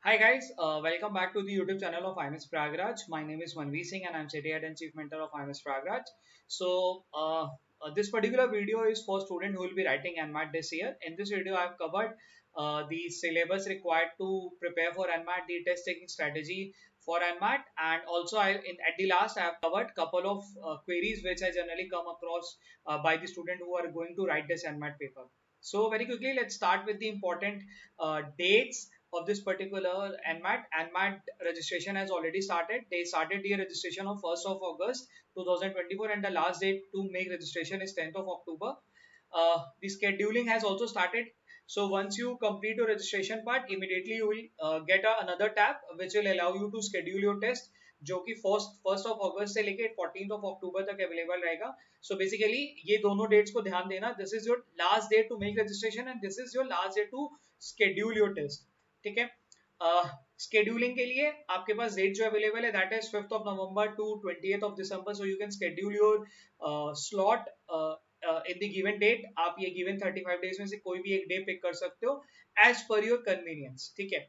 Hi guys, welcome back to the YouTube channel of IMS Pragraj. My name is Manveer Singh and I'm City Head and Chief Mentor of IMS Pragraj. This particular video is for students who will be writing NMAT this year. In this video, I have covered the syllabus required to prepare for NMAT, the test taking strategy for NMAT, and also at the last I have covered couple of queries which I generally come across by the student who are going to write this NMAT paper. So very quickly, let's start with the important dates of this particular NMAT. NMAT registration has already started. They started the registration on 1st of August 2024 and the last date to make registration is 10th of October. The scheduling has also started. So once you complete your registration part, immediately you will get another tab which will allow you to schedule your test जो कि first of अगस्त से लेके 14th of October तक available रहेगा. So basically ये दोनों dates को ध्यान देना. This is your last date to make registration and this is your last date to schedule your test. ठीक है. स्केड्यूलिंग के लिए आपके पास डेट जो अवेलेबल है that is 5th of November to 20th of December. So you can schedule your slot in the given date. आप ये गिवन 35 डेज में से कोई भी एक डे पिक कर सकते हो एज पर योर कन्वीनियंस. ठीक है.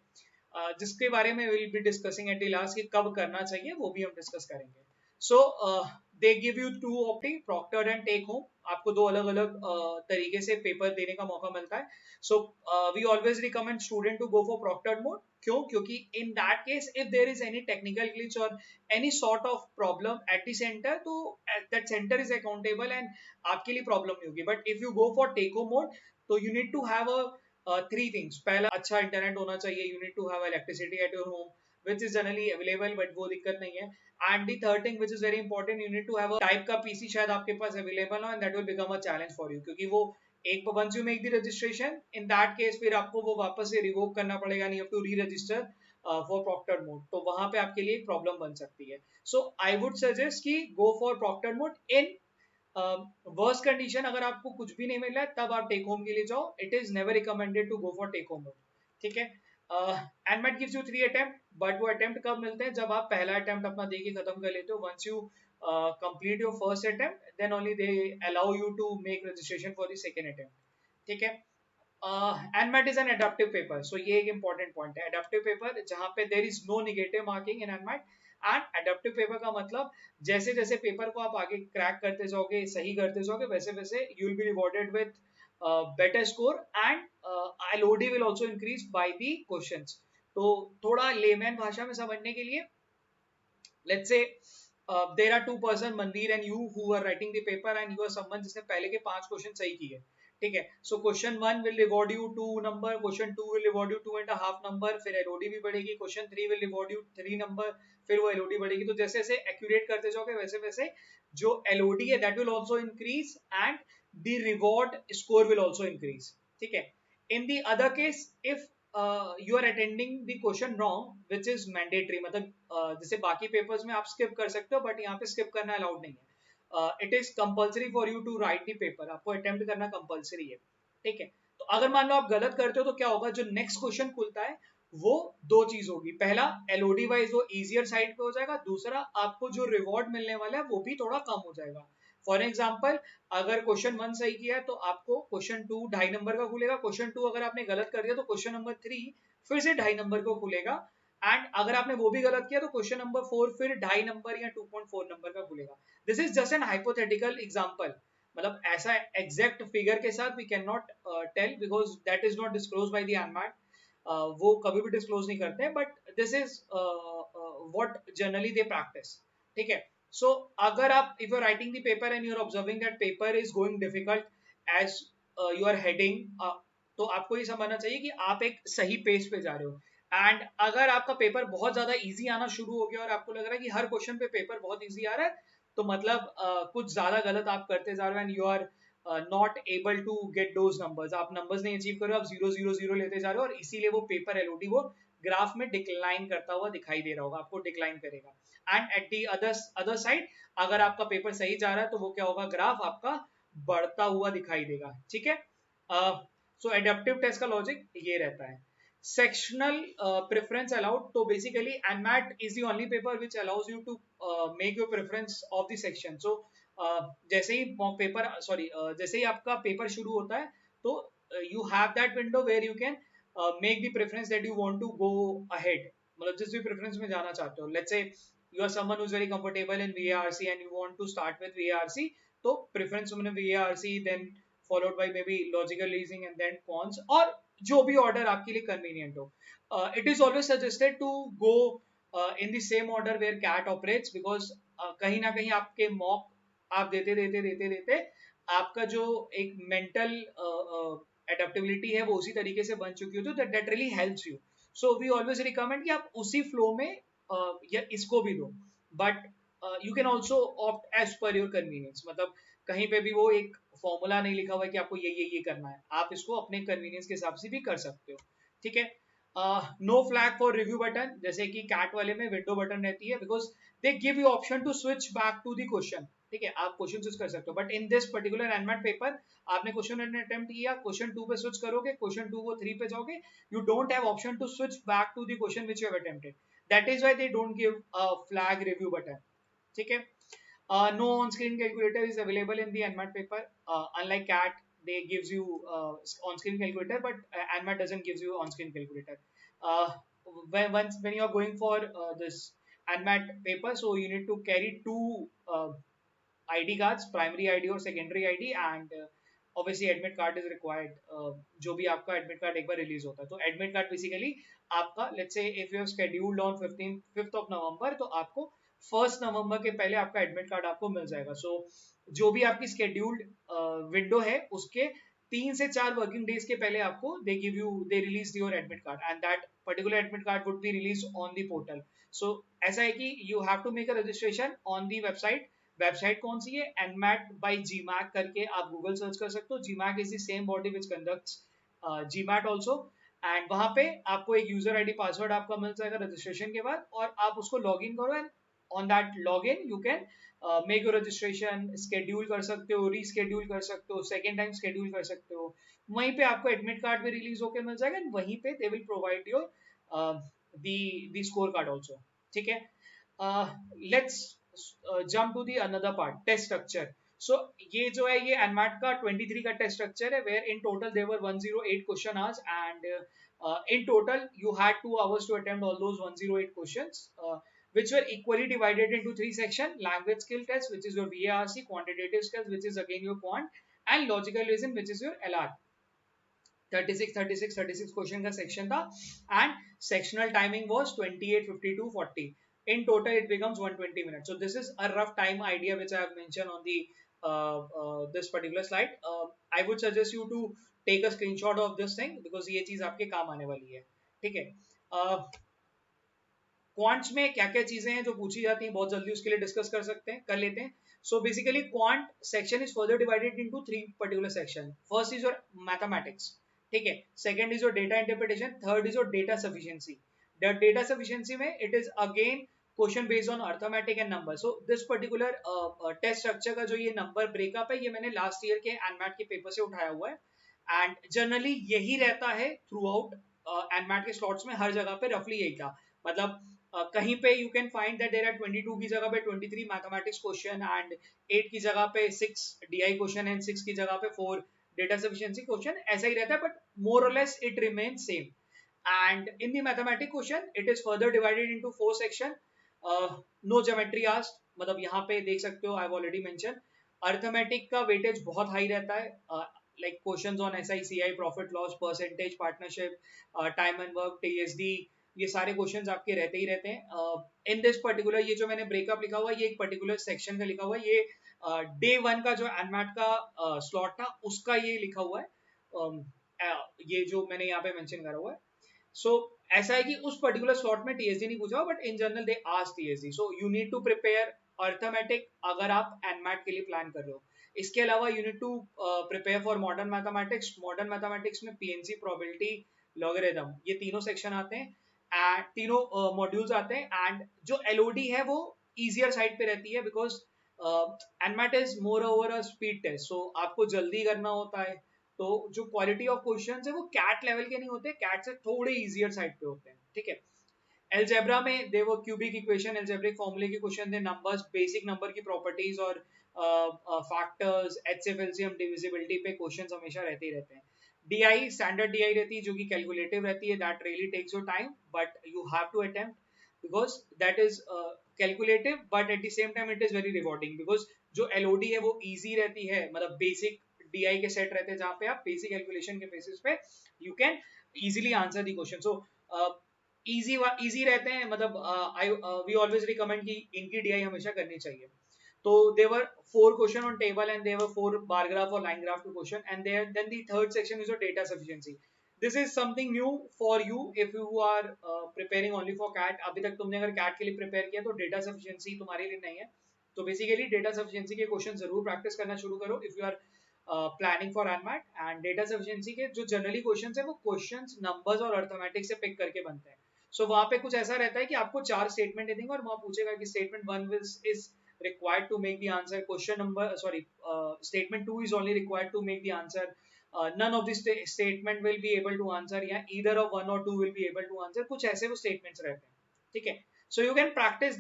जिसके बारे में will be discussing at the last कि कब करना चाहिए वो भी हम डिस्कस करेंगे. So they give you two opting proctored and take home. आपको दो अलग अलग तरीके से पेपर देने का मौका मिलता है. So we always recommend student to go for proctored mode. क्यों? क्योंकि in that case if there is any technical glitch और any sort of problem at the centre तो that centre is accountable and आपके लिए problem नहीं होगी. But if you go for take home mode तो you need to have three things. पहला, अच्छा internet होना चाहिए. You need to have electricity at your home which is generally available but वो दिक्कत नहीं है. And the third thing which is very important, you need to have a type का PC शायद आपके पास available हो and that will become a challenge for you. क्योंकि वो एक once you make the registration in that case फिर आपको वो वापस से revoke करना पड़ेगा and you have to re-register for proctored mode. तो वहां पे आपके लिए एक प्रॉब्लम बन सकती है. So I would suggest कि go for proctored mode. In worst condition अगर आपको कुछ भी नहीं मिल रहा है तब आप टेक होम के लिए जाओ. It is never recommended to go for take home. ठीक है. NMAT gives you 3 attempt but वो अटेम्प्ट कब मिलते हैं? जब आप पहला अटेम्प्ट अपना देके खत्म कर लेते हो. Once you complete your first attempt then only they allow you to make registration for the second attempt. ठीक है. NMAT is an adaptive paper. So ये एक इंपॉर्टेंट पॉइंट है. एडेप्टिव पेपर जहां पे there is no negative marking in NMAT. And adaptive paper का मतलब जैसे जैसे पेपर को आप आगे क्रैक करते जाओगे, सही करते जाओगे, वैसे वैसे you will be rewarded with better score and LOD will also increase by the questions. तो थोड़ा लेमैन भाषा में समझने के लिए let's say there are two person, Manveer and you, who are writing the paper and you are someone जिसने पहले के 5 क्वेश्चन सही किए. ठीक है. So question 1 will reward you 2 number, question 2 will reward you 2.5 number, फिर LOD भी बढ़ेगी. Question 3 will reward you 3 number, फिर वो LOD बढ़ेगी. तो जैसे जैसे एक्यूरेट करते जाओगे वैसे वैसे जो LOD है that will also increase and the reward score will also increase. ठीक है. In the other case if you are attending the question wrong which is mandatory, मतलब जैसे बाकी पेपर्स में आप स्किप कर सकते हो बट यहाँ पे स्किप करना अलाउड नहीं है. It is compulsory for you to write the paper. आपको अटेम्प्ट करना कंपल्सरी है. ठीक है. तो अगर मान लो आप गलत करते हो तो क्या होगा? जो नेक्स्ट क्वेश्चन खुलता है वो दो चीज होगी. पहला, LOD वाइज वो इजियर साइड पे हो जाएगा. दूसरा, आपको जो रिवॉर्ड मिलने वाला है वो भी थोड़ा कम हो जाएगा. फॉर एग्जाम्पल, अगर क्वेश्चन 1 सही किया है तो आपको क्वेश्चन 2 2.5 नंबर का खुलेगा. क्वेश्चन 2 अगर आपने गलत कर दिया तो क्वेश्चन नंबर 3 फिर से 2.5 नंबर को खुलेगा. एंड अगर आपने वो भी गलत किया तो क्वेश्चन नंबर 4 फिर 2.5 नंबर या 2.4 नंबर का खुलेगा. This is just an hypothetical example. मतलब ऐसा एग्जैक्ट फिगर के साथ we can not tell because that is not disclose by the NMAT. वो कभी भी डिस्क्लोज नहीं करते. But this is what generally they practise. ठीक है. So अगर आप if you're writing the paper and you're observing that paper is going difficult as you are heading, तो आपको ये समझना चाहिए कि आप एक सही पेज पे जा रहे हो. एंड अगर आपका पेपर बहुत ज्यादा इजी आना शुरू हो गया और आपको लग रहा है कि हर क्वेश्चन पे पेपर बहुत इजी आ रहा है तो मतलब कुछ ज्यादा गलत आप करते जा रहे हो and you are not able to get those numbers. आप नंबर्स नहीं अचीव कर रहे हो, आप 0 0 0 लेते जा रहे हो और इसीलिए वो पेपर LOD वो ग्राफ में डिक्लाइन करता हुआ दिखाई दे रहा होगा. आपको डिक्लाइन करेगा. And at the other side अगर आपका पेपर सही जा रहा है तो वो क्या होगा? ग्राफ आपका बढ़ता हुआ दिखाई देगा. ठीक है. सो एडेप्टिव टेस्ट का लॉजिक ये रहता है. Sectional preference allowed. तो basically NMAT is the only paper which allows you to make your preference of the section. So जैसे ही पेपर जैसे ही आपका पेपर शुरू होता है तो you have that window where you can make the preference that you want to go ahead, मतलब जिस भी प्रेफरेंस में जाना चाहते हो. Let's say you are someone who is very comfortable in VARC and you want to start with VARC, तो preference तुमने VARC, then followed by maybe logical reasoning and then quants, और जो भी order आपके लिए convenient हो. It is always suggested to go in the same order where CAT operates, because कहीं ना कहीं आपके मॉक आप देते देते देते देते आपका जो एक मेंटल एडेप्टेबिलिटी है वो उसी तरीके से बन चुकी हो, तो that really helps you. So we always recommend कि आप उसी फ्लो में या इसको भी दो, but you can also opt as per your convenience. मतलब कहीं पे भी वो एक फॉर्मूला नहीं लिखा हुआ है कि आपको ये करना है, आप इसको अपने कन्वीनियंस के हिसाब से भी कर सकते हो. ठीक है. No flag for review button, जैसे कि कैट वाले में विंडो बटन रहती है, because they give you option to switch back to the question. ठीक है, आप क्वेश्चन स्विच कर सकते हो, but in this particular NMAT paper आपने क्वेश्चन अटेम्प्ट किया, क्वेश्चन 2 पे स्विच करोगे, क्वेश्चन 2 को 3 पे जाओगे, you don't have option to switch back to the question which you have attempted. That is why they don't give a flag review button. ठीक है. No on-screen calculator is available in the NMAT paper. Unlike CAT, they gives you on-screen calculator, but NMAT doesn't gives you on-screen calculator. Uh, when you are going for this NMAT paper, so you need to carry two ID cards, primary ID और secondary ID, and obviously admit card is required. जो भी आपका admit card एक बार release होता है, तो admit card basically आपका, let's say if you have scheduled on 5th of November, तो आपको 1st November के पहले आपका admit card आपको मिल जाएगा. So जो भी आपकी scheduled window है उसके 3 से 4 वर्किंग डेज के पहले आपको they release your admit card, and that particular admit card would be released on the portal. So ऐसा है कि you have to make a registration on the website. Website कौन सी है? एनमैट बाई जीमैट करके आप गूगल सर्च कर सकते हो. GMAT is the same body which conducts GMAT also, and वहां पे आपको एक यूजर आईडी पासवर्ड आपका मिल जाएगा रजिस्ट्रेशन के बाद, और आप उसको लॉग इन करो, and on that log in you can make your registration, schedule कर सकते हो, रीस्केड्यूल कर सकते हो, सेकेंड टाइम स्केड्यूल कर सकते हो. वहीं पे आपको एडमिट कार्ड भी रिलीज होकर मिल जाएगा, एंड वहीं पे they will provide your the score card also. ठीक है. Let's jump to the another part, test structure. So ये जो है ये NMAT का 23 का टेस्ट स्ट्रक्चर है, where in total there were 108 question hours, and in total you had 2 hours to attempt all those 108 questions, which were equally divided into 3 sections: language skill test, which is your VARC; quantitative skills, which is again your quant; and logical reason, which is your LR. 36 question का section था, and sectional timing was 28, 52, 40. In total, it becomes 120 minutes. So this is a rough time idea which I have mentioned on the this particular slide. I would suggest you to take a screenshot of this thing, because ये चीज आपके काम आने वाली है. ठीक है. Quants में क्या क्या चीजें हैं जो पूछी जाती हैं, बहुत जल्दी उसके लिए डिस्कस कर लेते हैं. So basically quant section is further divided into 3 particular section. First is your mathematics. ठीक है. Second is your data interpretation. Third is your data sufficiency. The data sufficiency में it is again question based on arithmetic and number. So this particular test structure का जो ये number breakup है, ये मैंने last year के NMAT के paper से उठाया हुआ है, एंड जनरली यही रहता है थ्रू आउट एनमैट के स्लॉट्स में. हर जगह पे रफली यही था. मतलब कहीं पे you can find that there are 22 की जगह पे 23 मैथमेटिक्स क्वेश्चन, एंड 8 की जगह पे 6 DI क्वेश्चन, एंड 6 की जगह पे 4 डेटा सफिशिएंसी क्वेश्चन. ऐसा ही रहता है, बट मोर और less it remains same. And in the mathematics question, it is further divided into 4 section. No geometry asked, मतलब यहाँ पे देख सकते हो, I've already mentioned. अर्थमेटिक का वेटेज बहुत हाई रहता है, like questions on SICI, profit loss, percentage, partnership, time and work, TSD, ये सारे क्वेश्चंस आपके रहते ही रहते हैं. इन दिस पर्टिकुलर ये जो मैंने ब्रेकअप लिखा हुआ है, ये एक पर्टिकुलर सेक्शन का लिखा हुआ है. ये डे 1 का जो एनमैट का स्लॉट था उसका ये लिखा हुआ है. ये जो मैंने यहाँ पे मेंशन करा हुआ है. सो ऐसा है कि उस पर्टिकुलर स्लॉट में TSD नहीं पूछा, but in general they ask TSD. So you need to prepare arithmetic अगर आप एनमैट के लिए प्लान कर रहे हो. इसके अलावा you need to prepare for modern mathematics. Modern mathematics में PNC, प्रोबेबिलिटी, लॉगरिथम, ये तीनों सेक्शन आते हैं, एंड तीनों मॉड्यूल्स आते हैं. एंड जो LOD है वो इजियर साइड पे रहती है, because NMAT is moreover a speed test. So आपको जल्दी करना होता है, तो जो क्वालिटी ऑफ क्वेश्चंस है वो कैट लेवल के नहीं होते, कैट से थोड़े इजियर साइड पे होते हैं. ठीक है. एल्जेब्रा में दे वो क्यूबिक इक्वेशन, एल्जेब्रिक फॉर्मूले के क्वेश्चन थे, नंबर्स, बेसिक नंबर की प्रॉपर्टीज और फैक्टर्स, HCF, LCM, डिविजिबिलिटी पे क्वेश्चंस हमेशा रहते ही रहते हैं. DI स्टैंडर्ड DI रहती है जो कि कैलकुलेटिव रहती है, that really takes your time but you have to attempt because that is calculative but at the same time it is very rewarding because जो LOD है वो इजी रहती है, मतलब बेसिक DI के सेट रहते हैं जहाँ पे आप बेसिक कैलकुलेशन के बेसिस पे you can easily answer the question. So easy easy रहते हैं, मतलब आई वी ऑलवेज रिकमेंड कि इनकी DI हमेशा करनी चाहिए। So there were 4 questions on table and there were 4 bar graph or line graph to question, and there then the third section is your data sufficiency. This is something new for you if you are preparing only for CAT. अभी तक तुमने अगर CAT के लिए prepare किया तो data sufficiency तुम्हारे लिए नहीं है। तो basically data sufficiency के क्वेश्चन जरूर प्रैक्टिस करना शुरू करो if you are planning for ANMAT, and data sufficiency के जो जनरली क्वेश्चन है वो क्वेश्चन नंबर्स और अर्थमेटिक से पिक करके बनते हैं। सो वहां पे कुछ ऐसा रहता है कि आपको 4 स्टेटमेंट दे देंगे और वहां पूछेगा कि statement 1 is required to make the answer, question number sorry statement 2 is only required to make the answer, none of the statement will be able to answer, या either of 1 or 2 will be able to answer, कुछ ऐसे वो statements रहते हैं। ठीक है, so you can practice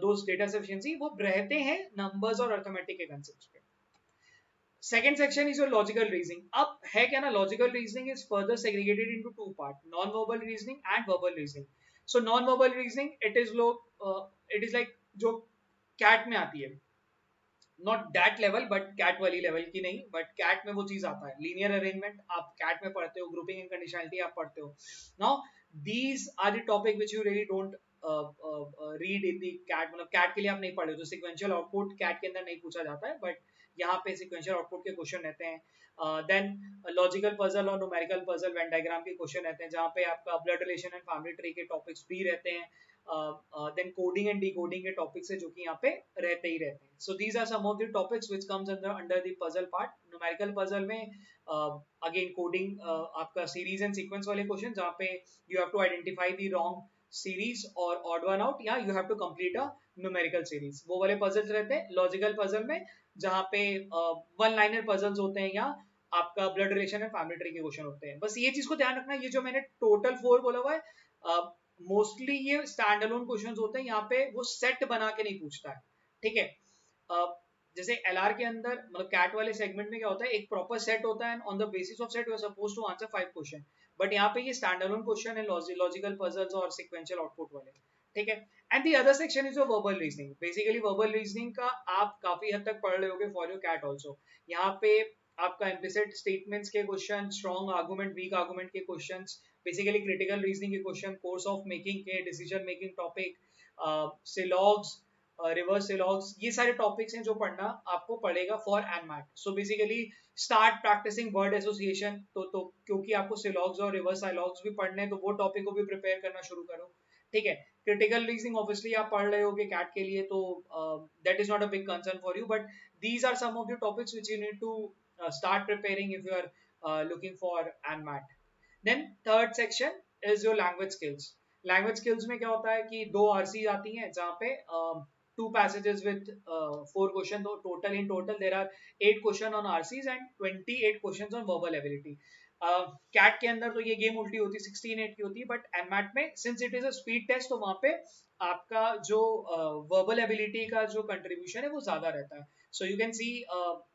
those data sufficiency, वो रहते हैं numbers और arithmetic के concepts पे। Second section is your logical reasoning. अब है क्या ना, logical reasoning is further segregated into 2 parts, non-verbal reasoning and verbal reasoning. So non-verbal reasoning it is like जो CAT में आती है, not that level but CAT वाली लेवल की नहीं, बट कैट में वो चीज आता है, लीनियर अरेंजमेंट आप कैट में पढ़ते हो, ग्रुपिंग एंड कंडीशनलिटी आप पढ़ते हो। Now these are the topic which you really don't read in the CAT, मतलब कैट के लिए आप नहीं पढ़े हो, तो सिक्वेंशियल आउटपुट कैट के अंदर नहीं पूछा जाता है, बट यहाँ पे सिक्वेंशियल आउटपुट के क्वेश्चन रहते हैं। देन लॉजिकल पजल और न्यूमेरिकल पजल वेन डायग्राम के क्वेश्चन रहते हैं, जहाँ पे आपका blood relation and family tree के टॉपिक्स भी रहते हैं। देन कोडिंग एंड डिकोडिंग के टॉपिक्स है जो कि यहाँ पे रहते ही रहते हैं। So these are some of the topics which comes under the puzzle part. Numerical puzzle में अगेन कोडिंग आपका सीरीज एंड सीक्वेंस वाले क्वेश्चन, जहाँ पे you have to identify the wrong series और ऑड वन आउट, या you have to complete a numerical series, वो वाले puzzles रहते हैं। लॉजिकल पजल में जहाँ पे वन लाइनर पजल्स होते हैं, या आपका blood relation and family tree के क्वेश्चन होते हैं। बस ये चीज को ध्यान रखना, ये जो मैंने टोटल 4 बोला हुआ है मोस्टली ये स्टैंड अलोन क्वेश्चंस होते हैं, यहाँ पे वो सेट बना के नहीं पूछता है। ठीक है, जैसे LR के अंदर, मतलब कैट वाले सेगमेंट में क्या होता है, एक प्रॉपर सेट होता है, on the basis of set you are supposed to answer 5 question, but यहाँ पे ये स्टैंड अलोन क्वेश्चन है लॉजिकल पजल्स और सिक्वेंशियल आउटपुट वाले। ठीक है, and the other section is your verbal reasoning. Basically verbal reasoning का आप काफी हद तक पढ़ रहे होगे फॉर योर कैट ऑल्सो। यहाँ पे आपका इम्प्लिसिट स्टेटमेंट्स के question, strong argument weak argument के क्वेश्चंस, बेसिकली क्रिटिकल रीजनिंग के क्वेश्चन, कोर्स ऑफ मेकिंग के decision making topic, syllogisms, reverse syllogisms, ये सारे टॉपिक्स हैं जो पढ़ना आपको पड़ेगा for NMAT. So basically start practising word association, तो क्योंकि आपको सिलॉग्स और रिवर्स साइलॉग्स भी पढ़ने हैं, तो वो टॉपिक को भी प्रिपेयर करना शुरू करो। ठीक है, क्रिटिकल रीजनिंग ऑब्वियसली आप पढ़ रहे होगे कैट के लिए, तो that is not a big concern for you, but these are some of the topics which you need to start preparing if you are looking for ANMAT. Then third section is your language skills. Language skills में क्या होता है कि 2 RCs आती हैं, जहाँ पे 2 passages with 4 questions, तो total there are 8 questions on RCs and 28 questions on verbal ability. CAT के अंदर तो ये गेम उल्टी होती है, 16-8 की होती है, बट एनमैट में since it is a speed test, तो वहां पे आपका जो वर्बल एबिलिटी का जो कंट्रीब्यूशन है वो ज्यादा रहता है। सो you can see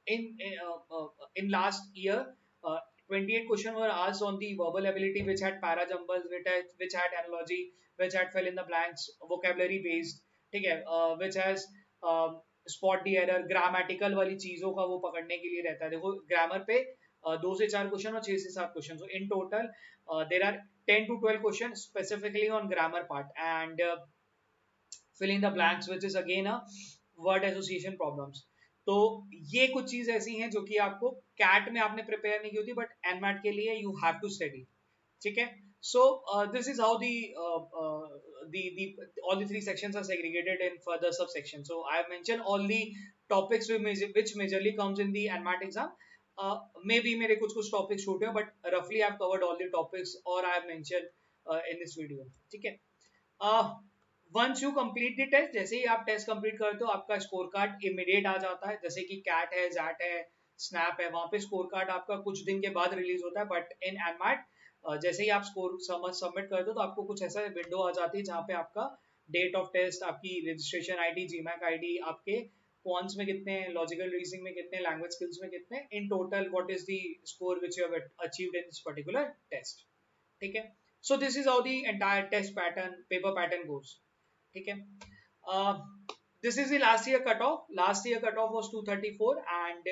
in last year 28 questions were asked on the verbal ability, which had para jumbles, which had analogy, which had fill in the blanks, vocabulary based, ठीक है, which has spot the error, grammatical वाली चीजों का वो पकड़ने के लिए रहता है। देखो ग्रामर पे 2 से 4 क्वेश्चन और 6 से 7 question, so in total there are 10 to 12 questions specifically on grammar part, and filling the blanks which is again a word association problems. तो ये कुछ चीज ऐसी हैं जो कि आपको कैट में आपने प्रिपेयर नहीं की होती, बट एनमैट के लिए यू हैव टू स्टडी। ठीक है, so this is how the all the 3 sections are segregated in further subsections. So I have mentioned all the topics which majorly comes in the NMAT exam. Maybe मेरे कुछ topics छूटे हैं, but roughly I have covered all the topics or I have mentioned in this video. ठीक है, once you complete the test, जैसे ही आप test complete करते हो आपका स्कोर कार्ड इमीडिएट आ जाता है, जैसे कि कैट है, जैट है, स्नैप है, वहां पे स्कोर कार्ड आपका कुछ दिन के बाद रिलीज होता है, बट इन एनमैट जैसे ही आप स्कोर सबमिट करते हो तो आपको कुछ ऐसा विंडो आ जाती है जहाँ पे आपका डेट ऑफ टेस्ट, आपकी रजिस्ट्रेशन आईडी, जीमैक आईडी, आपके क्वांट्स में कितने हैं, लॉजिकल रीजनिंग में कितने, लैंग्वेज स्किल्स में कितने, in total what is the score which you have achieved in this particular test. ठीक है. So this is how the entire test pattern, paper pattern goes. ठीक है. This is the last year cutoff. Last year cutoff was 234 and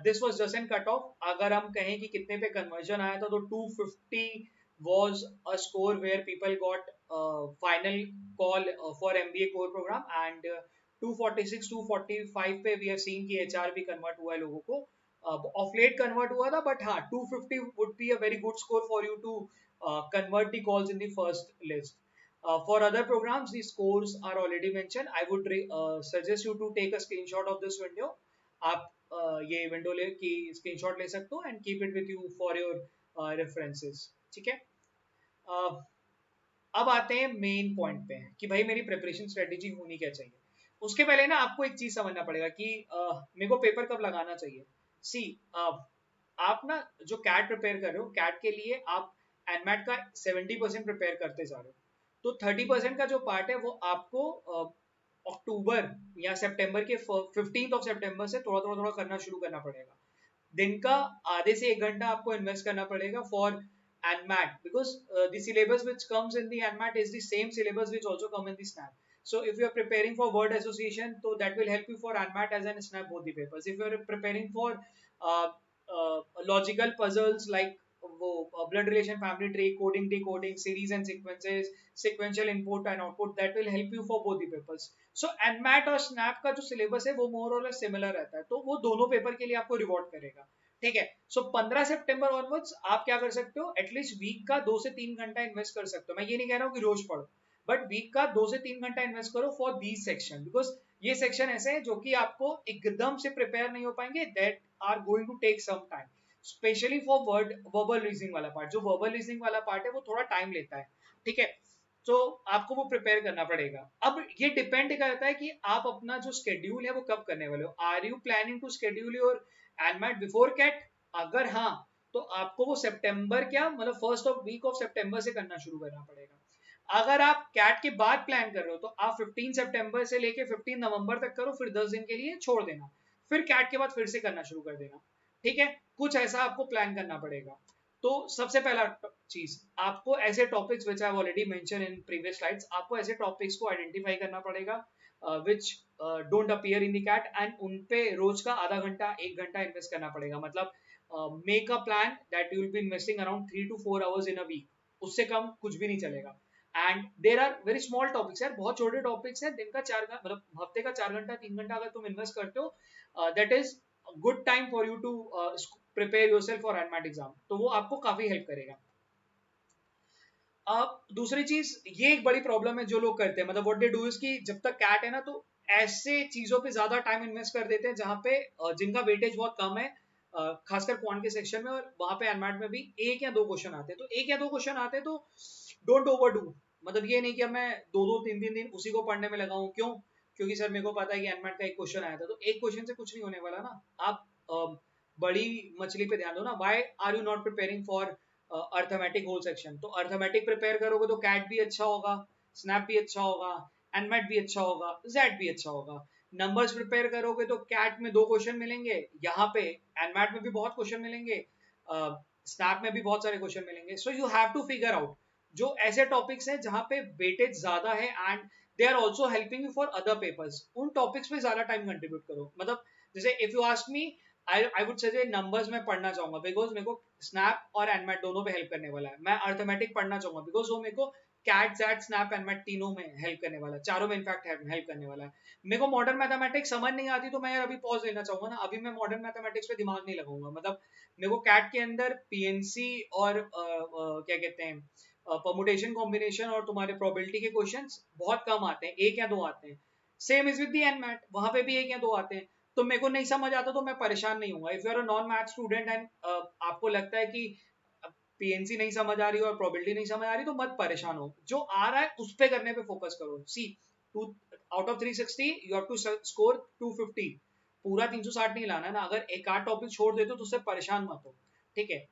this was just in cutoff. अगर हम कहें कि कितने पे conversion आया था तो 250 was a score where people got final call for MBA core program and 246 245 पे we have seen कि HR भी convert हुआ है लोगों को. Of late convert हुआ था but हाँ 250 would be a very good score for you to convert the calls in the first list. For other programs, the scores are already mentioned. I would suggest you to take a screenshot of this window. आप ये window ले की screenshot ले सकते हो and keep it with you for your references. ठीक है. अब आते हैं मेन पॉइंट पे कि भाई मेरी प्रिपरेशन स्ट्रेटेजी होनी क्या चाहिए. उसके पहले ना आपको एक चीज समझना पड़ेगा कि मेरे को पेपर कब लगाना चाहिए. सी आप ना जो कैट प्रिपेयर कर रहे हो, कैट के लिए आप एनमैट का 70% प्रिपेयर करते जा रहे हो, तो 30% का जो पार्ट है वो आपको अक्टूबर या सितंबर के 15th ऑफ सितंबर से थोड़ा थोड़ा थोड़ा करना शुरू करना पड़ेगा. दिन का आधे से 1 घंटा आपको इन्वेस्ट करना पड़ेगा for ANMAT because the syllabus which comes in the ANMAT is the same syllabus which also come in the SNAP. So if you are preparing for word association, so that will help you for ANMAT as and SNAP both the papers. If you are preparing for logical puzzles like वो blood relation, family tree, coding, decoding, series and sequences, sequential input and output, that will help you for both the papers. So ANMAT और SNAP का जो syllabus है वो more or less similar रहता है, तो वो दोनों पेपर के लिए आपको रिवॉर्ड करेगा. ठीक है. सो 15 सितंबर ऑनवर्ड्स आप क्या कर सकते हो, एटलीस्ट वीक का 2 से 3 घंटा इन्वेस्ट कर सकते हो. मैं ये नहीं कह रहा हूँ कि रोज पढ़ो, बट वीक का 2 से 3 घंटा इन्वेस्ट करो फॉर दीज सेक्शन, बिकॉज ये सेक्शन ऐसे हैं जो कि आपको एकदम से प्रिपेयर नहीं हो पाएंगे, that are going to take some time, specially for verbal reasoning वाला पार्ट. जो वर्बल रीजनिंग वाला पार्ट है वो थोड़ा टाइम लेता है. ठीक है. तो आपको वो प्रिपेयर करना पड़ेगा. अब ये डिपेंड करता है कि आप अपना जो शेड्यूल है वो कब करने वाले हो. Are you planning to schedule your NMAT before CAT? अगर हाँ, तो आपको वो सितंबर क्या मतलब फर्स्ट ऑफ वीक ऑफ सितंबर से करना शुरू करना पड़ेगा. अगर आप कैट के बाद प्लान कर रहे हो तो आप 15 सितंबर से लेके 15 नवंबर तक करो, फिर 10 दिन के लिए छोड़ देना, फिर कैट के बाद फिर से करना शुरू कर देना. ठीक है. कुछ ऐसा आपको प्लान करना पड़ेगा. तो सबसे पहला चीज, आपको ऐसे topics which I have already mention in previous slides, आपको ऐसे टॉपिक्स को आइडेंटिफाई करना पड़ेगा which don't appear in the CAT, and उन पे रोज का आधा घंटा 1 घंटा इन्वेस्ट करना पड़ेगा. मतलब make a plan that you will be investing around 3 to 4 hours in a week. उससे कम कुछ भी नहीं चलेगा. And there are very small topics यार, बहुत छोटे टॉपिक्स हैं. दिन का 4 मतलब हफ्ते का 4 घंटा 3 घंटा अगर तुम इन्वेस्ट करते हो, that is good time for you to prepare yourself for एडमेट एग्जाम. तो वो आपको काफी हेल्प करेगा. अब दूसरी चीज, ये एक बड़ी प्रॉब्लम है जो लोग करते हैं, मतलब व्हाट दे डू इज कि जब तक कैट है ना तो ऐसे चीजों पे ज्यादा टाइम इन्वेस्ट कर देते हैं जहां पे जिनका वेटेज बहुत कम है, खासकर क्वांट के सेक्शन में, और वहां पे एनमैट में भी 1 या 2 क्वेश्चन आते हैं. तो 1 या 2 क्वेश्चन आते हैं तो डोंट ओवरडू. मतलब ये नहीं कि अब मैं 2-2 3-3 दिन उसी को पढ़ने में लगाऊं. क्यों? क्योंकि सर मेरे को पता है कि एनमैट का एक क्वेश्चन आया था, तो एक क्वेश्चन से कुछ नहीं होने वाला ना. आप बड़ी मछली पे ध्यान दो ना. Why are you not preparing for arithmetic whole section? तो अर्थमेटिक प्रिपेयर करोगे तो कैट भी अच्छा होगा, स्नैप भी अच्छा होगा, एनमैट भी अच्छा होगा, जेड भी अच्छा होगा. नंबर्स प्रिपेयर करोगे तो कैट में 2 क्वेश्चन मिलेंगे, यहाँ पे एनमैट में भी बहुत क्वेश्चन मिलेंगे, स्नैप में भी बहुत सारे क्वेश्चन मिलेंगे. So you have to figure out जो ऐसे टॉपिक्स हैं जहां पे वेटेज ज्यादा है and they are also helping you for other papers. उन टॉपिक्स पे ज्यादा टाइम कंट्रीब्यूट करो. मतलब जैसे if you ask me, I would suggest numbers में पढ़ना चाहूंगा बिकॉज मेरे को स्नैप और एनमैट दोनों पे हेल्प करने वाला है. मैं अर्थमेटिक पढ़ना चाहूंगा बिकॉज वो मेरे को कैट जैट स्नैप एनमैट तीनों में हेल्प करने वाला है, चारों में इनफैक्ट हेल्प करने वाला है. मेरे को मॉडर्न मैथमेटिक्स समझ नहीं आती तो मैं यार अभी पॉज लेना चाहूंगा ना, अभी मैं मॉडर्न मैथमेटिक्स पे दिमाग नहीं लगाऊंगा. मतलब मेरे को कैट के अंदर पीएनसी और क्या कहते हैं परमुटेशन कॉम्बिनेशन और तुम्हारे प्रोबेबिलिटी के क्वेश्चंस बहुत कम आते हैं, 1 या 2 आते हैं. Same is with the NMAT, वहां पे भी 1 या 2 आते हैं. तो मेरे को नहीं समझ आता तो मैं परेशान नहीं हूँ. If you are a non math student and आपको लगता है कि पीएनसी नहीं समझ आ रही और प्रोबेबिलिटी नहीं समझ आ रही तो मत परेशान हो. जो आ रहा है उस पे करने पे फोकस करो. See, out of 360 you have to score 250. पूरा 360 नहीं लाना है ना. अगर एक आध टॉपिक छोड़ देते हो तो उससे परेशान मत हो. ठीक है.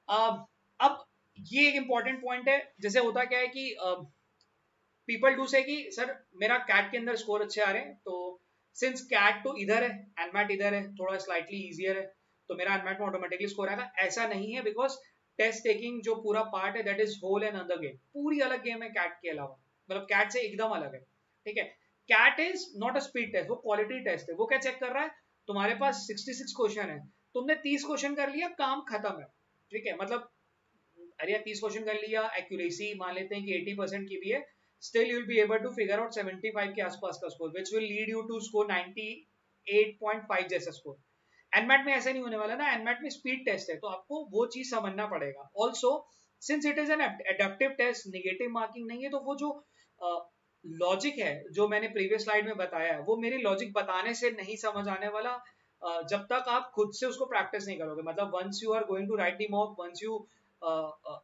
अब ये एक इंपॉर्टेंट पॉइंट है. जैसे होता क्या है कि पीपल डू से कि सर मेरा कैट के अंदर स्कोर अच्छे आ रहे हैं तो सिंस कैट तो इधर है, एनमैट इधर है, थोड़ा स्लाइटली इजियर है, तो मेरा एनमैट में ऑटोमेटिकली स्कोर आएगा। ऐसा नहीं है, बिकॉज टेस्ट टेकिंग जो पूरा पार्ट है that is whole and another game, पूरी अलग गेम है कैट के अलावा, मतलब कैट से एकदम अलग है। ठीक है, CAT is not a speed test, वो क्वालिटी टेस्ट है। वो क्या चेक कर रहा है, तुम्हारे पास 66 क्वेश्चन है, तुमने 30 क्वेश्चन कर लिया, काम खत्म है। ठीक है, मतलब अरे 30 क्वेश्चन कर लिया, एक्यूरेसी मान लेते हैं कि 80% की भी है, still you will be able to figure out 75 के आसपास का score, which will lead you to score 98.5 जैसा स्कोर। एनमैट में ऐसा नहीं होने वाला ना, एनमैट में स्पीड टेस्ट है, तो आपको वो चीज समझना पड़ेगा। Also since it is an adaptive test, negative marking नहीं है, तो वो जो लॉजिक है जो मैंने प्रीवियस स्लाइड में बताया है, वो मेरी लॉजिक बताने से नहीं समझ आने वाला, जब तक आप खुद से उसको प्रैक्टिस नहीं करोगे। मतलब once you are going to write the mock, once you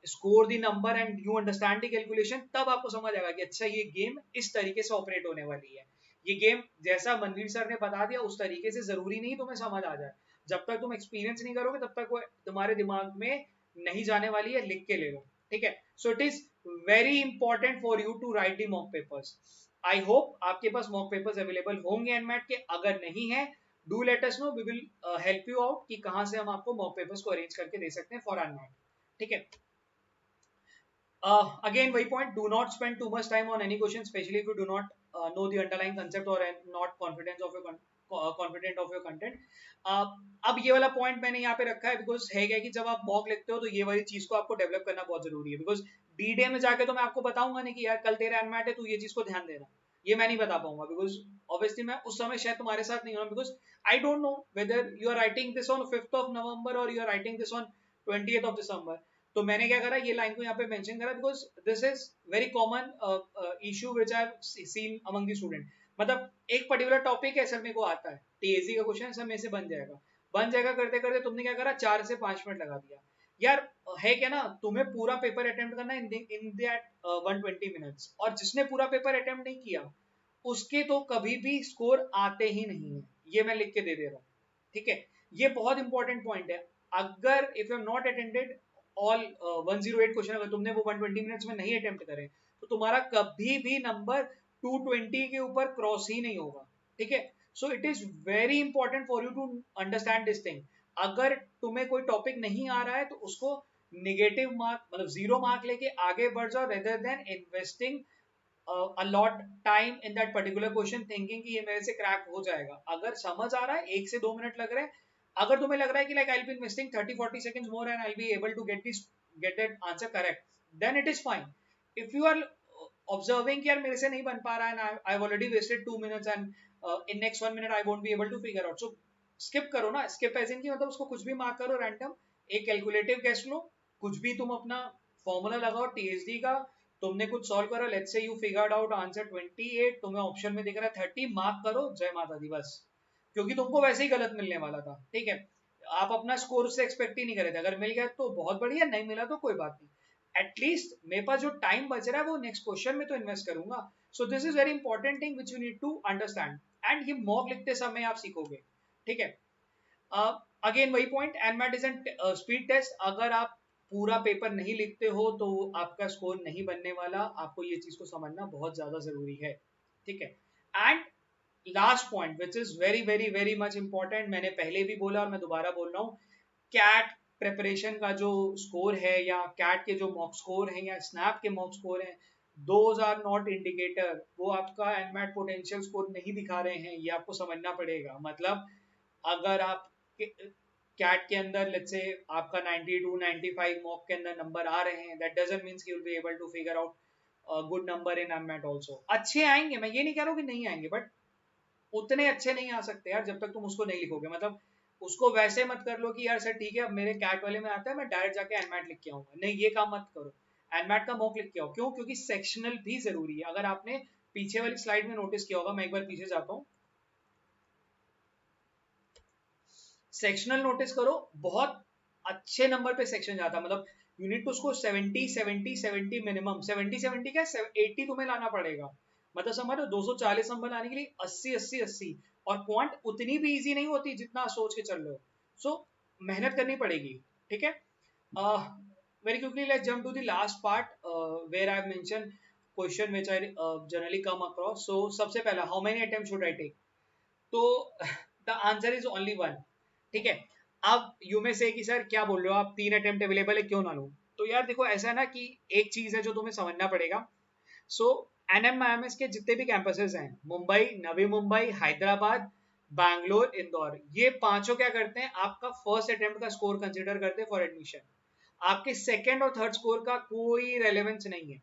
score the number and you understand the calculation, तब आपको समझ आएगा कि अच्छा ये गेम इस तरीके से ऑपरेट होने वाली है। ये गेम जैसा मनवीर सर ने बता दिया उस तरीके से जरूरी नहीं तुम्हें समझ आ जाए। जब तक तुम एक्सपीरियंस नहीं करोगे तब तक वो तुम्हारे दिमाग में नहीं जाने वाली है, लिख के ले लो। ठीक है, so it is very important for you to write the mock papers. I hope आपके पास मॉक पेपर्स अवेलेबल होंगे एनमैट के, अगर नहीं है do let us know, we will help you out कि कहां से हम आपको मॉक पेपर्स को अरेंज करके दे सकते हैं फॉर एनमैट। ठीक है, again वही point, do not spend too much time on any question, especially if you do not know the underlying concept or not confident of your content. अब ये वाला point मैंने यहाँ पे रखा है बिकॉज है क्या कि जब आप मॉक लिखते हो तो ये वाली चीज को आपको डेवलप करना बहुत जरूरी है। बिकॉज डी डे में जाके तो मैं आपको बताऊंगा नहीं कि यार कल तेरा एनमैट है तू ये चीज को ध्यान देना, ये मैं नहीं बता पाऊंगा, बिकॉज ऑब्वियसली मैं उस समय शायद तुम्हारे साथ नहीं हूँ, because I don't know whether you are writing this on 5th of November और you are writing this on 20th of December। तो मैंने क्या करा, ये लाइन को यहाँ पे मेंशन करा because this is very common issue which I seen among the student. मतलब एक पर्टिकुलर टॉपिक है सर मेरे को आता है, टीएससी का क्वेश्चन सर मेरे से बन जाएगा करते करते तुमने क्या करा 4 से 5 मिनट लगा दिया। यार है क्या ना, तुम्हें पूरा पेपर अटेम्प्ट करना इन दैट 120 मिनट्स, और जिसने पूरा पेपर अटेम्प्ट नहीं किया उसके तो कभी भी स्कोर आते ही नहीं है, ये मैं लिख के दे रहा हूँ। ठीक है, ये बहुत इंपॉर्टेंट पॉइंट है। अगर if you not attended all 108 question, अगर तुमने वो 120 मिनट्स में नहीं अटेम्प्ट करे तो तुम्हारा कभी भी नंबर 220 के ऊपर क्रॉस ही नहीं होगा। ठीक है, so it is very important for you to understand this thing. अगर तुम्हें कोई टॉपिक नहीं आ रहा है तो उसको निगेटिव मार्क मतलब 0 मार्क लेके आगे बढ़ जाओ, rather than investing a lot time in that particular question thinking कि ये मेरे से क्रैक हो जाएगा। अगर समझ आ रहा है 1 से 2 मिनट लग रहे हैं, अगर तुम्हें लग रहा है कि like I will be investing 30-40 seconds more and I'll be able to get that answer correct, then it is fine. If you are observing कि यार मेरे से नहीं बन पा रहा है and I've already wasted 2 minutes and in next 1 minute I won't be able to figure out, so skip करो ना, skip as in कि मतलब उसको कुछ भी मार्क करो रैंडम, एक कैलकुलेटिव गेस लो, कुछ भी तुम अपना फॉर्मूला लगाओ टीएसडी का, तुमने कुछ सॉल्व करा, let's say you figured out answer 28, तुम्हें ऑप्शन में दिख रहा है 30, मार्क करो, जय माता दी बस, क्योंकि तुमको वैसे ही गलत मिलने वाला था। ठीक है, आप अपना स्कोर उससे एक्सपेक्ट ही नहीं करे थे, अगर मिल गया तो बहुत बढ़िया, नहीं मिला तो कोई बात नहीं, एटलीस्ट मेरे पास जो टाइम बच रहा है वो नेक्स्ट क्वेश्चन में तो इन्वेस्ट करूंगा। So this is very important thing which you need to understand, and ये मॉक लिखते समय आप सीखोगे। ठीक है, अगेन वही point, NMAT is an speed test, अगर आप पूरा पेपर नहीं लिखते हो तो आपका स्कोर नहीं बनने वाला, आपको ये चीज को समझना बहुत ज्यादा जरूरी है। ठीक है, and last point which is very very very much important, मैंने पहले भी बोला और मैं दोबारा बोल रहा हूँ, कैट प्रेपरेशन का जो स्कोर है या कैट के जो मॉक स्कोर है या स्नैप के मॉक स्कोर है, दोज आर नॉट इंडिकेटर, वो आपका एनमैट पोटेंशियल स्कोर नहीं दिखा रहे हैं, ये आपको समझना पड़ेगा। मतलब अगर आप कैट के अंदर लेट्स से आपका 92 95 मॉक के अंदर नंबर आ रहे हैं, that doesn't means you will be able to figure out good number in NMAT also. अच्छे आएंगे, मैं ये नहीं कह रहा हूँ कि नहीं आएंगे, बट उतने अच्छे नहीं आ सकते यार जब तक तुम उसको नहीं लिखोगे। मतलब उसको वैसे मत कर लो कि यार सर ठीक है अब मेरे कैट वाले में आता है मैं डायरेक्ट जाके एनमैट लिख के आऊंगा, नहीं ये काम मत करो, एनमैट का मॉक लिख के आओ। क्यों? क्योंकि सेक्शनल भी जरूरी है। अगर आपने पीछे वाली स्लाइड में नोटिस किया होगा, मैं एक बार पीछे जाता हूँ, सेक्शनल नोटिस करो, बहुत अच्छे नंबर पे सेक्शन जाता है। मतलब you need to score 70 70 70 minimum, 70 70 क्या 80 तुम्हें लाना पड़ेगा। मतलब समझ लो 240 नंबर लाने के लिए 80 80 80, और क्वांट उतनी भी इजी नहीं होती जितना सोच के चल रहे हो, सो मेहनत करनी पड़ेगी। ठीक है, very quickly let's jump to the last part where I have mention question which I generally come across. So सबसे पहला, how many attempt should I take? तो the answer is only one. ठीक है, अब यू में से कि sir क्या बोल रहे हो आप, 3 अटेम्प्ट अवेलेबल है क्यों ना लूं? तो यार देखो ऐसा है ना कि एक चीज है जो तुम्हें समझना पड़ेगा। सो NMIMS के जितने भी कैंपसेस हैं, मुंबई, नवी मुंबई, हैदराबाद, बैंगलोर, इंदौर, ये पांचों क्या करते हैं, आपका फर्स्ट अटेम्प्ट का स्कोर कंसिडर करते हैं फॉर एडमिशन। आपके सेकंड और थर्ड स्कोर का कोई रेलेवेंस नहीं है।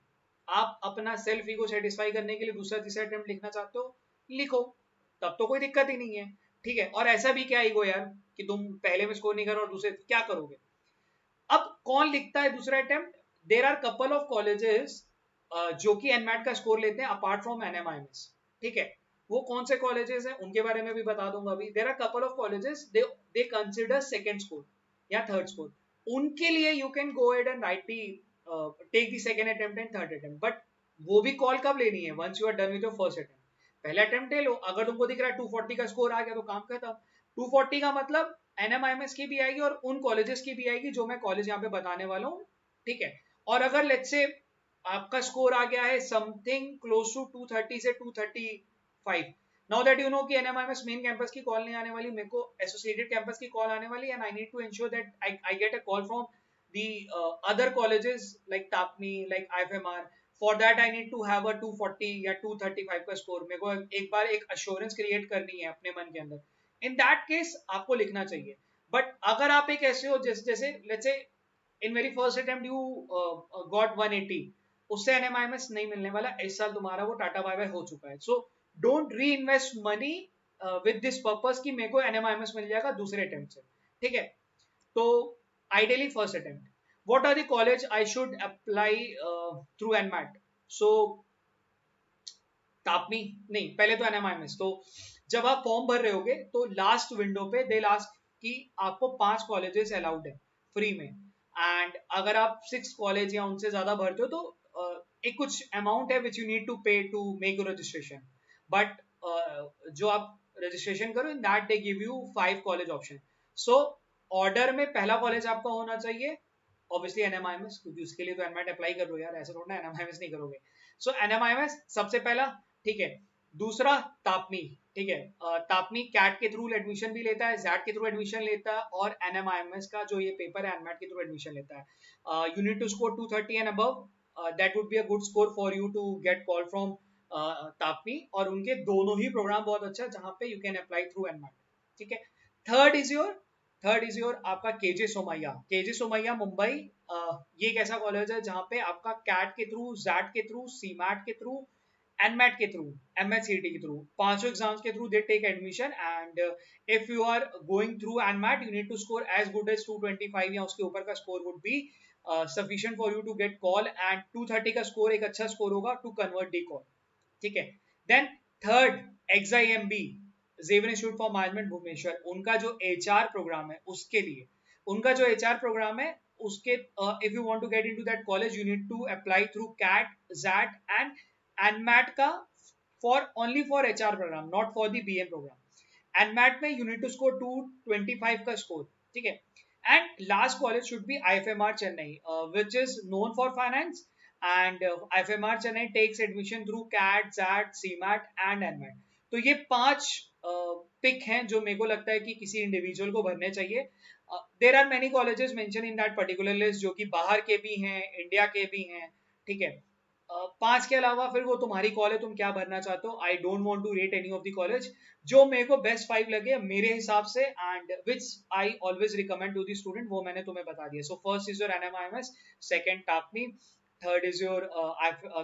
आप अपना सेल्फ ईगो सेटिस्फाई करने के लिए दूसरा तीसरा अटेम्प्ट लिखना चाहते हो, लिखो, तब तो कोई दिक्कत ही नहीं है। ठीक है, और ऐसा भी क्या ईगो यार कि तुम पहले में स्कोर नहीं करो और दूसरे क्या करोगे? अब कौन लिखता है दूसरा attempt? There are couple of colleges जो कि एनमैट का स्कोर लेते हैं अपार्ट फ्रॉम NMIMS। ठीक है, वो कौन से कॉलेजेस हैं उनके बारे में भी बता दूंगा अभी। There are couple of colleges they consider second score या थर्ड स्कोर, उनके लिए you can go ahead and write the take the second attempt and third attempt, but वो भी कॉल कब लेनी है? Once you are done with your first attempt. पहले attempt ले लो, अगर तुमको दिख रहा है 240 का स्कोर आ गया तो काम खत्म। 240 का मतलब NMIMS की भी आएगी और उन कॉलेजेस की भी आएगी जो मैं कॉलेज यहाँ पे बताने वाला हूँ। ठीक है, और अगर लेट्स से आपका स्कोर आ गया है समथिंग क्लोज टू 230 से 235, नाउ दैट यू नो कि NMIMS मेन कैंपस की कॉल नहीं आने वाली, मेरे को एसोसिएटेड कैंपस की कॉल आने वाली, and I need to ensure that I get a call from the other colleges like TAPMI, like IFMR. For that I need to have a 240 या 235 का स्कोर, मेरे को एक बार एक अश्योरेंस क्रिएट करनी है अपने मन के अंदर। इन दैट केस आपको लिखना चाहिए। बट अगर आप एक ऐसे हो जैसे let's say in very first attempt you got 180, उससे NMIMS नहीं मिलने वाला, इस साल तुम्हारा वो टाटा बाय बाय हो चुका है। सो डोंट री invest money with this purpose कि मेरे को NMIMS मिल जाएगा दूसरे अटेम्प्ट से। ठीक है, तो ideally first attempt. What are the college I should apply through NMAT? So Tapani नहीं, पहले तो NMIMS। तो जब आप फॉर्म भर रहे होगे तो लास्ट विंडो पे दे लास्ट कि आपको 5 कॉलेजेस अलाउड है फ्री में, एंड अगर आप 6 कॉलेज या उनसे ज्यादा भरते हो तो एक कुछ अमाउंट है which you need to pay to make your registration. But जो आप रजिस्ट्रेशन करो in that they give you 5 college option. So order में पहला कॉलेज आपका होना चाहिए ऑब्वियसली NMIMS, क्योंकि उसके लिए तो NMAT अप्लाई कर रहे हो यार, ऐसा थोड़ा ना NMIMS नहीं करोगे। सो NMIMS सबसे पहला। ठीक है, दूसरा तापनी। ठीक है, तापनी कैट के थ्रू एडमिशन भी लेता है, जैट के थ्रू एडमिशन लेता है, और NMIMS का जो ये पेपर है NMAT के थ्रू एडमिशन लेता है। You need to score 230 and above, that would be a good score for you to get call from TAPMI, और उनके दोनों ही प्रोग्राम बहुत अच्छा है जहां पे you can apply through NMAT। ठीक है, third is your third is your आपका केजे सोमैया। केजे सोमैया मुंबई, ये एक ऐसा कॉलेज है जहां पे आपका कैट के थ्रू, जैट के थ्रू, सीमैट के थ्रू, एनमैट के थ्रू, MHCT के थ्रू, पांचों एग्जाम्स के थ्रू they take admission, and if you are going through NMAT you need to score as good as 225 या उसके ऊपर का score would be sufficient for you to get call, and 230 का स्कोर एक अच्छा स्कोर होगा टू कन्वर्ट डी कॉल। ठीक है, देन थर्ड XIMB, जेवन इंस्टीट्यूट फॉर मैनेजमेंट भुवनेश्वर, उनका जो HR प्रोग्राम है उसके लिए, उनका जो HR प्रोग्राम है उसके, if you want to get into that college you need to apply through CAT, XAT and NMAT का, for only for HR program, not for the BM program. NMAT में you need to score 225 का score. ठीक है, and last college should be IFMR Chennai, which is known for finance, and IFMR Chennai takes admission through CAT, ZAT, CMAT and NMAT। तो ये 5 pick हैं जो मेरे को लगता है कि किसी इंडिविजुअल को भरने चाहिए। There are many colleges mention in that particular list जो कि बाहर के भी हैं, इंडिया के भी हैं। ठीक है, 5 के अलावा फिर वो तुम्हारी कॉल है, तुम क्या भरना चाहते हो। I don't want to rate any of the college, जो मेरे को बेस्ट 5 लगे मेरे हिसाब से and which I always recommend to the student, वो मैंने तुम्हें बता दिया। So first is your NMIMS, second TAPMI, third is your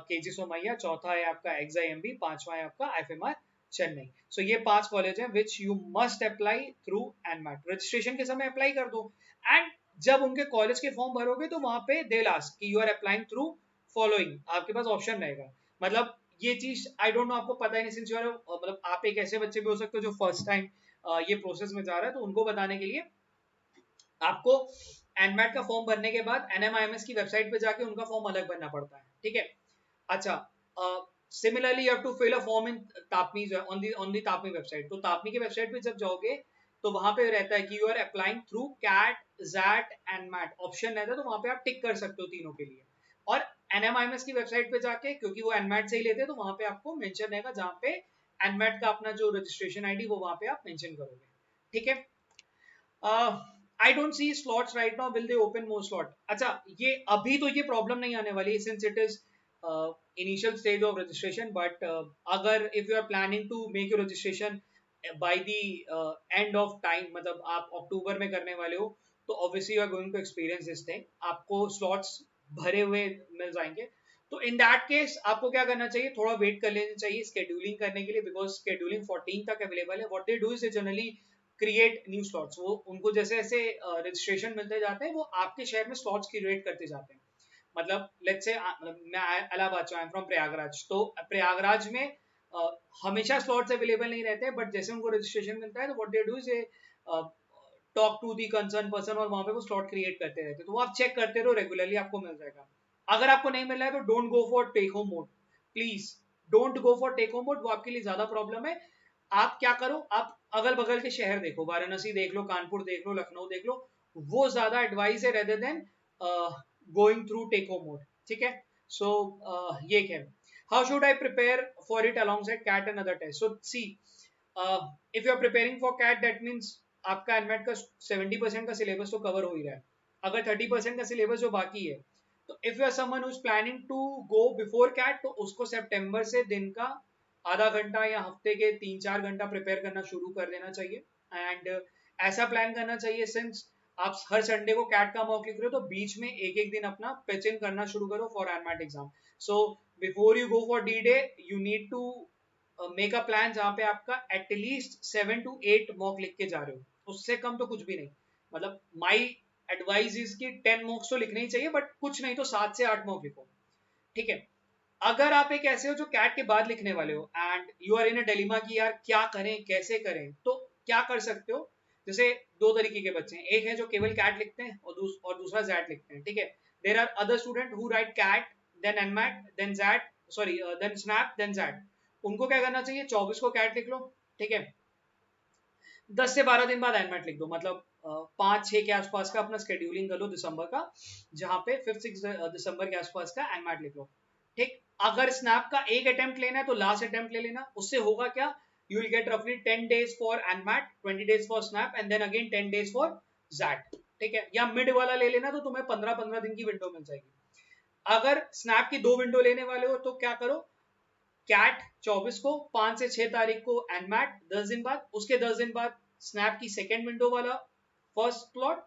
K J Somaiya, चौथा है आपका XIMB, पांचवा है आपका IFMR चेन्नई। सो ये 5 कॉलेज हैं which you must apply through NMAT. Registration के समय अप्लाई कर दो, एंड जब उनके कॉलेज के फॉर्म भरोगे तो वहां पे दे लास्ट कि you are applying through following, आपके पास ऑप्शन रहेगा। मतलब ये चीज आई डोंट नो आपको पता है नहीं, सिंस यू आर मतलब आप एक ऐसे बच्चे भी हो सकते हो जो फर्स्ट टाइम ये प्रोसेस में जा रहा है, तो उनको बताने के लिए आपको एनमैट का फॉर्म भरने के बाद NMIMS की वेबसाइट पे जाके उनका फॉर्म अलग भरना पड़ता है। ठीक है, अच्छा, similarly you have to fill a form in TAPMI on the TAPMI website. तो तापनी की वेबसाइट पे जब जाओगे तो वहां पे रहता है कि you are applying through CAT, XAT and MAT, option रहता है, तो वहां पे आप टिक कर सकते हो तीनों के लिए। और NMIMS की वेबसाइट पे जाके, क्योंकि वो एनमैट से ही लेते हैं, तो वहां पे आपको मेंशन रहेगा जहां पे एनमेट का अपना जो रजिस्ट्रेशन आईडी वो वहां पे आप मेंशन करोगे, ठीक है। I don't see slots right now, will they open more slot? अच्छा, ये अभी तो ये प्रॉब्लम नहीं आने वाली since it is initial stage of registration, but अगर if you are planning to make your registration by the end of time, मतलब आप अक्टूबर में करने वाले हो, तो obviously you are going to experience this thing, आपको स्लॉट्स भरे हुए मिल जाएंगे। तो इन दैट केस आपको क्या करना चाहिए, थोड़ा वेट कर लेना चाहिए स्केड्यूलिंग करने के लिए, बिकॉज स्केड्यूलिंग 14 तक अवेलेबल है। What they do is they generally create new slots, वो उनको जैसे जैसे रजिस्ट्रेशन मिलते जाते हैं वो आपके शहर में स्लॉट्स क्रिएट करते जाते हैं। मतलब लेट्स से मैं इलाहाबाद से, आई एम फ्रॉम प्रयागराज, तो प्रयागराज में हमेशा स्लॉट्स अवेलेबल नहीं रहते, बट जैसे उनको रजिस्ट्रेशन मिलता है तो what they do is talk to the concern person और वहां पे वो स्लॉट क्रिएट करते रहते हैं, तो वो आप चेक करते रहो, रेगुलरली आपको मिल जाएगा। अगर आपको नहीं मिल रहा है तो don't go for take home mode, please don't go for take home mode, वो आपके लिए ज्यादा प्रॉब्लम है। आप क्या करो, आप अगल बगल के शहर देखो, वाराणसी देख लो, कानपुर देख लो, लखनऊ देख लो, वो ज्यादा एडवाइस है rather than going through take home mode, ठीक है। सो ये है, how should I prepare for it alongside CAT and other test? So see, if you are preparing for CAT that means आपका एनमेट का 70% का syllabus तो cover हो ही रहा है। अगर 30% का सिलेबस जो बाकी है, तो if you are someone who is planning to go before CAT, तो उसको सितंबर से दिन का आधा घंटा या हफ्ते के 3-4 घंटा प्रिपेयर करना शुरू कर देना चाहिए। एंड ऐसा प्लान करना चाहिए सिंस आप हर संडे को कैट का मॉक लिख रहे हो, तो बीच में एक एक दिन अपना पिच इन करना शुरू करो for NMAT exam. So before you go for D day, you need to make a plan जहां पे आपका एटलीस्ट 7 to 8 मॉक लिख के जा रहे हो, उससे कम तो कुछ भी नहीं। मतलब माई एडवाइस इज कि 10 मॉक्स तो लिखने ही चाहिए, बट कुछ नहीं तो 7 से 8 मॉक लिखो, ठीक है। अगर आप एक ऐसे हो जो कैट के बाद लिखने वाले हो and you are in a dilemma कि यार क्या करें कैसे करें, तो क्या कर सकते हो, जैसे दो तरीके के बच्चे हैं, एक है जो केवल कैट लिखते हैं और दूसरा जैट लिखते हैं, ठीक है। There are other student who write CAT then NMAT then XAT, sorry then SNAP then XAT. उनको क्या करना चाहिए, 24 को कैट लिख लो, ठीक है, 10 से 12 दिन बाद एनमेट लिख दो, मतलब 5-6 के आसपास का अपना स्केड्यूलिंग कर लो दिसंबर का, जहां पे 5-6 दिसंबर के आसपास का एनमेट लिख लो, ठीक। अगर स्नैप का एक अटेम्प्ट लेना है तो लास्ट अटेम्प्ट ले लेना, उससे होगा क्या, यू विल गेट रफली 10 days for NMAT, 20 days for SNAP and then again 10 days for XAT, ठीक है। या मिड वाला ले लेना तो तुम्हें 15-15 दिन की विंडो मिल जाएगी। अगर स्नैप की 2 विंडो लेने वाले हो तो क्या करो, कैट 24 को, 5 से 6 तारीख को एनमैट 10 दिन बाद, उसके 10 दिन बाद स्नैप की सेकेंड विंडो वाला फर्स्ट स्लॉट,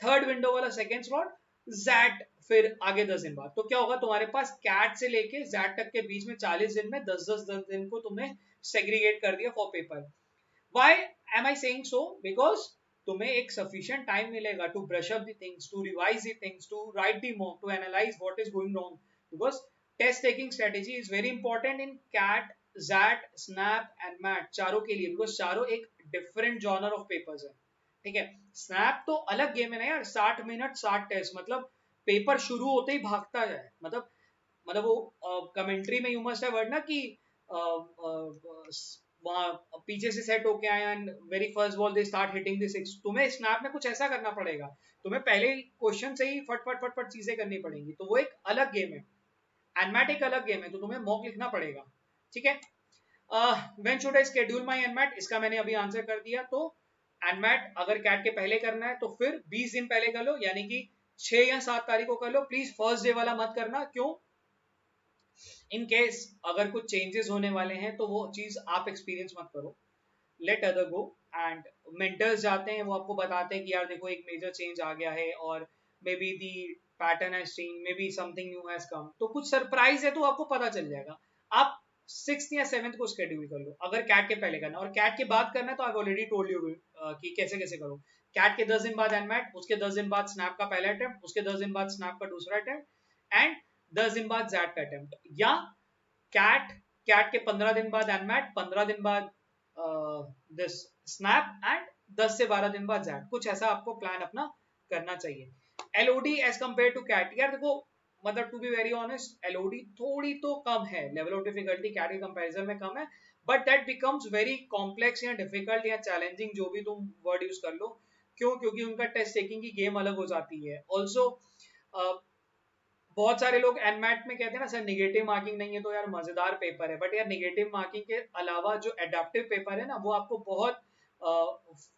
थर्ड विंडो वाला सेकेंड स्लॉट, जैट फिर आगे 10 दिन बाद। तो क्या होगा, तुम्हारे पास कैट से लेके जैट तक के बीच में 40 दिन में 10-10 दिन को तुमने सेग्रीगेट कर दिया for paper. Why am I saying so? Because तुम्हें एक sufficient time मिलेगा to brush up the things, to revise the things, to write the mock, to analyze what is going wrong. Because test taking strategy is very important in CAT, ZAT, SNAP and MAT चारों के लिए, because चारों एक different genre of papers है, ठीक है। Snap तो अलग गेम है ना यार, 60 मिनट 60 टेस्ट, मतलब पेपर शुरू होते ही भागता है, मतलब वो कमेंट्री में यू मस्ट हैव वर्ड ना कि वहां पीछे से सेट होके आए and very first ball they start hitting the six, तुम्हें स्नैप में कुछ ऐसा करना पड़ेगा, तुम्हें पहले क्वेश्चन से ही फट फट फट फट चीजें करनी पड़ेंगी, तो वो एक अलग गेम है, एनमैट एक अलग गेम है, तो तुम्हें मॉक लिखना पड़ेगा, ठीक है। When should I schedule my NMAT, इसका मैंने अभी आंसर कर दिया। तो एनमैट अगर कैट के पहले करना है तो फिर 20 दिन पहले कर लो, यानी कि 6 या 7 तारीख को कर लो, प्लीज फर्स्ट डे वाला मत करना, क्यों, इन केस अगर कुछ चेंजेस होने वाले हैं तो वो चीज आप एक्सपीरियंस मत करो, let other go. And mentors जाते हैं, वो आपको बताते हैं कि यार देखो एक मेजर चेंज आ गया है और may be the pattern has change, may be something new has come, तो कुछ सरप्राइज है तो आपको पता चल जाएगा। आप 6th या 7th को शेड्यूल कर लो अगर कैट के पहले करना, और कैट के बाद करना है तो आई ऑलरेडी टोल्ड यू कि कैसे कैसे करो। कैट के 10 दिन बाद एनमैट, उसके 10 दिन बाद स्नैप का पहला अटेम्प्ट, उसके 10 दिन बाद स्नैप का दूसरा अटेम्प्ट एंड 10 दिन बाद जैट का अटेम्प्ट, या कैट कैट के 15 दिन बाद एनमैट, 15 दिन बाद दिस स्नैप एंड 10 से 12 दिन बाद जैट, कुछ ऐसा आपको प्लान अपना करना चाहिए। LOD as compare to CAT, यार देखो मतलब to be very honest LOD थोड़ी तो कम है, लेवल ऑफ डिफिकल्टी कैट के कंपैरिजन में कम है, but that becomes very complex या डिफिकल्ट या चैलेंजिंग, जो भी तुम वर्ड यूज कर लो, क्यों, क्योंकि उनका टेस्ट टेकिंग की गेम अलग हो जाती है। ऑल्सो बहुत सारे लोग एनमैट में कहते हैं ना सर निगेटिव मार्किंग नहीं है तो यार मजेदार पेपर है, बट यार निगेटिव मार्किंग के अलावा जो एडेप्टिव पेपर है ना वो आपको बहुत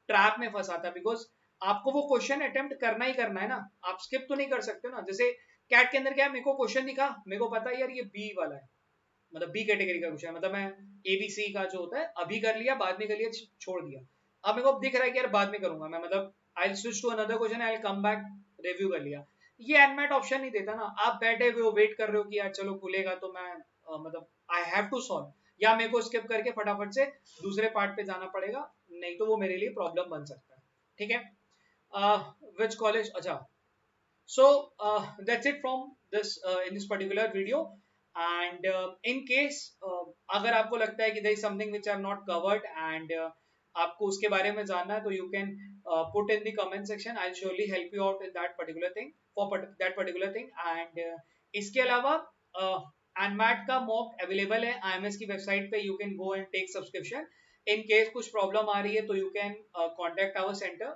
ट्रैप में फंसाता है, बिकॉज आपको वो क्वेश्चन अटेम्प्ट करना ही करना है ना, आप स्किप तो नहीं कर सकते ना। जैसे कैट के अंदर क्या है, मेरे को क्वेश्चन दिखा, मेरे को पता है यार ये बी वाला है, मतलब बी कैटेगरी का क्वेश्चन है, मतलब मैं एबीसी का जो होता है अभी कर लिया, बाद में कर लिया, छोड़ दिया। अब मेरे को दिख रहा है कि यार बाद में करूंगा मैं, मतलब I switch to another question, I come back, review कर लिया। ये एनमेट ऑप्शन नहीं देता ना, आप बैठे हुए हो वेट कर रहे हो कि यार चलो खुलेगा तो मैं मतलब आई हैव टू सॉल्व, या मेरे को स्किप करके फटाफट से दूसरे पार्ट पे जाना पड़ेगा, नहीं तो वो मेरे लिए प्रॉब्लम बन सकता है। ठीक है, विच कॉलेज, अच्छा, so that's it from this in this particular video. And in case अगर आपको लगता है कि there is something which I have not covered and आपको उसके बारे में जानना है तो you can put in the comment section. I'll surely help you out in that particular thing for that particular thing. And इसके अलावा एनमैट का मॉक अवेलेबल है IMS की वेबसाइट पे, you can go and take subscription. In case कुछ problem आ रही है तो you can contact our centre,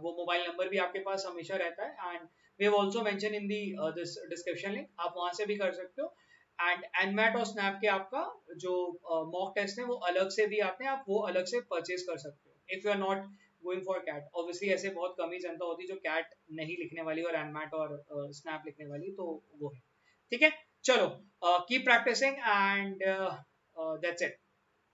वो मोबाइल नंबर भी आपके पास हमेशा रहता है, and we have also mention in the this description link, आप वहां से भी कर सकते हो। एंड एनमैट और स्नैप के आपका जो मॉक टेस्ट है वो अलग से भी आते हैं, आप वो अलग से परचेज कर सकते हो if you are not going for CAT. Obviously ऐसे बहुत कम ही जनता होती है जो कैट नहीं लिखने वाली और एनमैट और स्नैप लिखने वाली, तो वो है। ठीक है, चलो keep practising and that's it.